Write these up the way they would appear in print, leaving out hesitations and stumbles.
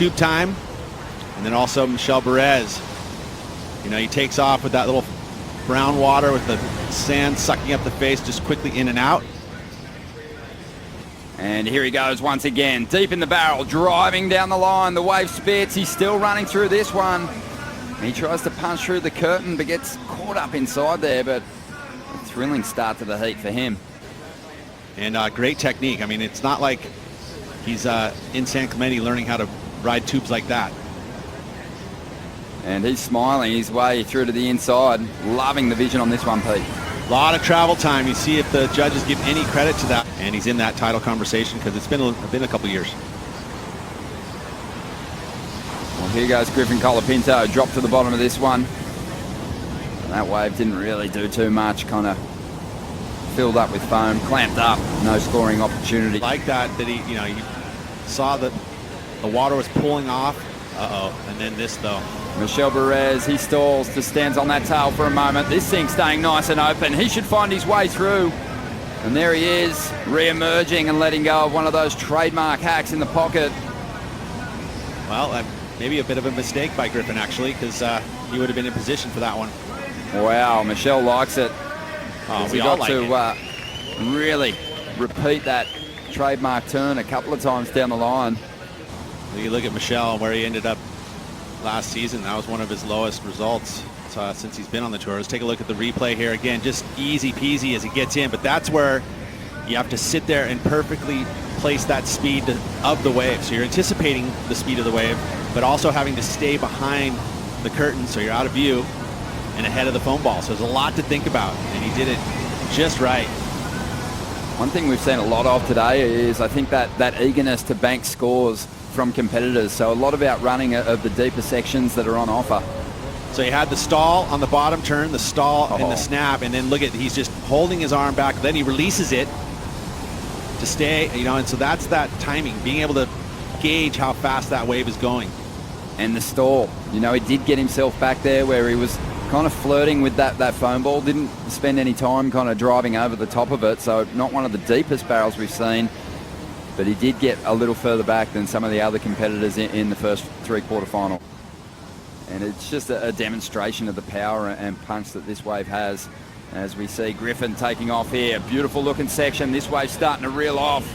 tube time. And then also Michel Bourez. You know, he takes off with that little brown water with the sand sucking up the face, just quickly in and out. And here he goes once again, deep in the barrel, driving down the line. The wave spits. He's still running through this one. He tries to punch through the curtain, but gets caught up inside there. But a thrilling start to the heat for him. And great technique. I mean, it's not like he's in San Clemente learning how to ride tubes like that. And he's smiling his way through to the inside. Loving the vision on this one, Pete. A lot of travel time. You see if the judges give any credit to that. And he's in that title conversation because it's been a couple years. Well, here goes Griffin Colapinto. Dropped to the bottom of this one. And that wave didn't really do too much. Kind of filled up with foam, clamped up. No scoring opportunity. Like that he, you know, you saw that the water was pulling off. And then this though. Michel Bourez, he stalls, just stands on that tail for a moment. This thing's staying nice and open. He should find his way through. And there he is, re-emerging and letting go of one of those trademark hacks in the pocket. Well, maybe a bit of a mistake by Griffin, actually, because he would have been in position for that one. Wow, Michel likes it. We all like to really repeat that trademark turn a couple of times down the line. You look at Michel, where he ended up last season. That was one of his lowest results since he's been on the tour. Let's take a look at the replay here again. Just easy peasy as he gets in, but that's where you have to sit there and perfectly place that speed of the wave. So you're anticipating the speed of the wave, but also having to stay behind the curtain so you're out of view and ahead of the foam ball. So there's a lot to think about, and he did it just right. One thing we've seen a lot of today is I think that eagerness to bank scores from competitors. So a lot of outrunning of the deeper sections that are on offer. So you had the stall on the bottom turn, the stall and the snap, and then look at, he's just holding his arm back, then he releases it to stay, you know, and so that's that timing, being able to gauge how fast that wave is going. And the stall, you know, he did get himself back there where he was kind of flirting with that foam ball, didn't spend any time kind of driving over the top of it, so not one of the deepest barrels we've seen. But he did get a little further back than some of the other competitors in the first three quarterfinal. And it's just a demonstration of the power and punch that this wave has. As we see Griffin taking off here. Beautiful looking section. This wave's starting to reel off.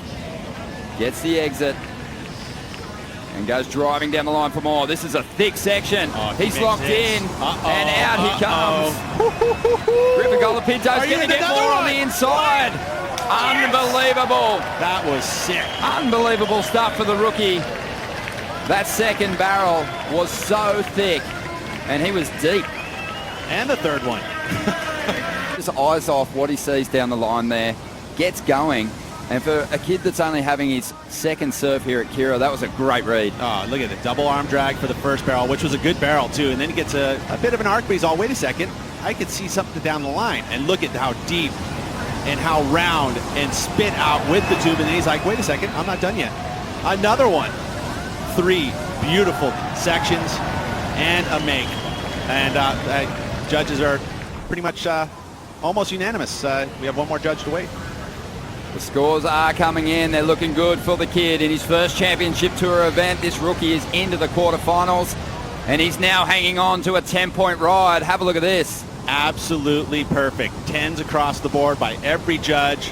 Gets the exit. And goes driving down the line for more. This is a thick section. He's locked in. And out he comes. Griffin Colapinto's going to get more on the inside. Unbelievable. That was sick. Unbelievable stuff for the rookie. That second barrel was so thick, and he was deep. And the third one. His eyes off what he sees down the line there. Gets going. And for a kid that's only having his second serve here at Kira, that was a great read. Oh, look at the double arm drag for the first barrel, which was a good barrel too. And then he gets a bit of an arc, but he's all, wait a second, I could see something down the line. And look at how deep and how round and spit out with the tube. And then he's like, wait a second, I'm not done yet. Another one. 3 beautiful sections and a make. And judges are pretty much almost unanimous. We have one more judge to wait. The scores are coming in. They're looking good for the kid in his first championship tour event. This rookie is into the quarterfinals, and he's now hanging on to a 10-point ride. Have a look at this. Absolutely perfect. 10s across the board by every judge.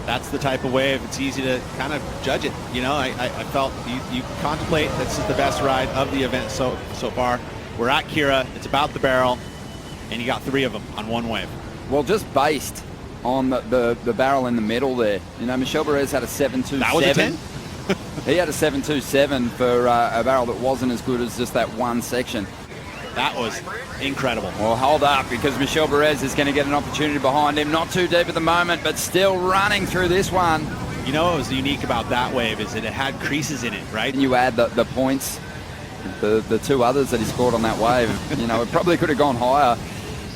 That's the type of wave. It's easy to kind of judge it. You know, I felt you contemplate this is the best ride of the event so far. We're at Kira. It's about the barrel, and you got 3 of them on one wave. Well, just based on the barrel in the middle there. You know, Michel Bourez had a 7.27. That was a 10? He had a 7.27 for a barrel that wasn't as good as just that one section. That was incredible. Well, hold up, because Michel Bourez is going to get an opportunity behind him. Not too deep at the moment, but still running through this one. You know what was unique about that wave is that it had creases in it, right? And you add the points, the 2 others that he scored on that wave, you know, it probably could have gone higher,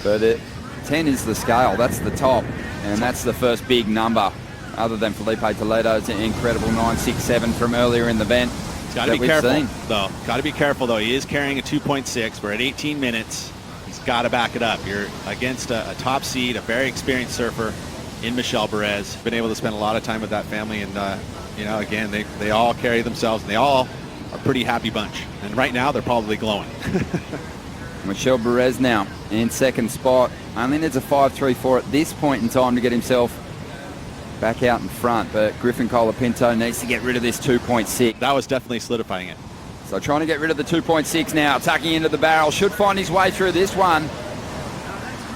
but 10 is the scale. That's the top, and that's the first big number, other than Felipe Toledo's incredible 9.67 from earlier in the event. Got to be careful, though. Got to be careful, though. He is carrying a 2.6. We're at 18 minutes. He's got to back it up. You're against a top seed, a very experienced surfer in Michel Bourez. Been able to spend a lot of time with that family in You know, again, they all carry themselves, and they all are a pretty happy bunch. And right now, they're probably glowing. Michel Bourez now in second spot. Only needs a 5.34 at this point in time to get himself back out in front. But Griffin Colapinto needs to get rid of this 2.6. That was definitely solidifying it. So trying to get rid of the 2.6 now. Tucking into the barrel. Should find his way through this one.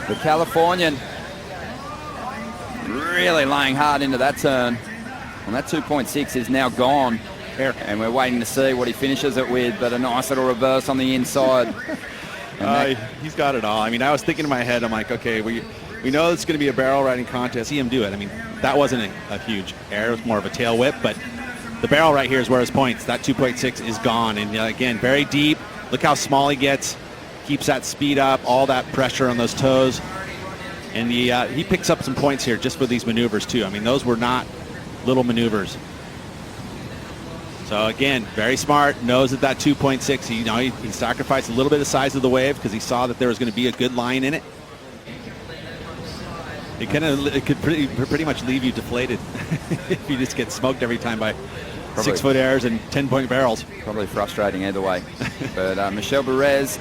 The Californian really laying hard into that turn. And that 2.6 is now gone. And we're waiting to see what he finishes it with. But a nice little reverse on the inside. He's got it all. I mean, I was thinking in my head, I'm like, okay, we know it's going to be a barrel riding contest. See him do it. I mean, that wasn't a huge error. It was more of a tail whip, but the barrel right here is where his points. That 2.6 is gone. And again, very deep. Look how small he gets. Keeps that speed up, all that pressure on those toes. And he picks up some points here just for these maneuvers too. I mean, those were not little maneuvers. So again, very smart, knows that 2.6, he sacrificed a little bit of size of the wave because he saw that there was going to be a good line in it. It could pretty much leave you deflated if you just get smoked every time by 6-foot airs and 10-point barrels. Probably frustrating either way. But Michel Bourez,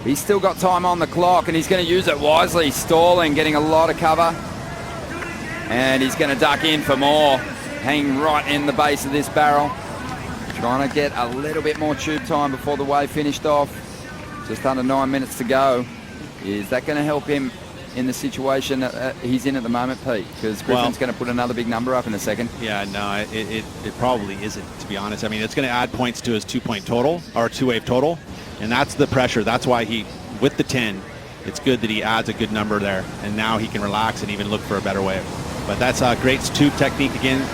he's still got time on the clock and he's going to use it wisely, stalling, getting a lot of cover. And he's going to duck in for more, hanging right in the base of this barrel. Trying to get a little bit more tube time before the wave finished off. Just under 9 minutes to go. Is that going to help him in the situation that he's in at the moment, Pete? Because Griffin's going to put another big number up in a second. Yeah, no, it probably isn't, to be honest. I mean, it's going to add points to his 2-point total, or 2-wave total, and that's the pressure. That's why with the 10, it's good that he adds a good number there, and now he can relax and even look for a better wave. But that's a great tube technique again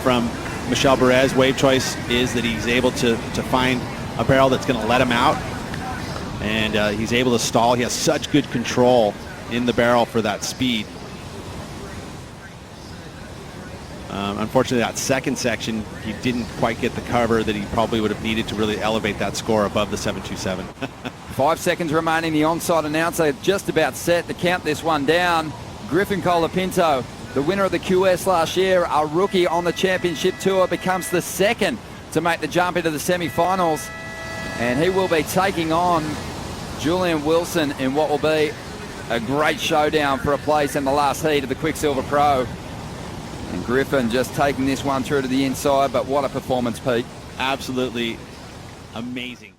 from Michel Bourez. Wave choice is that he's able to find a barrel that's going to let him out, and he's able to stall. He has such good control in the barrel for that speed. Unfortunately, that second section, he didn't quite get the cover that he probably would have needed to really elevate that score above the 7.27. 5 seconds remaining. The onside announcer just about set to count this one down. Griffin Colapinto, the winner of the QS last year, a rookie on the championship tour, becomes the second to make the jump into the semi-finals. And he will be taking on Julian Wilson in what will be a great showdown for a place in the last heat of the Quiksilver Pro. And Griffin just taking this one through to the inside, but what a performance, Pete. Absolutely amazing.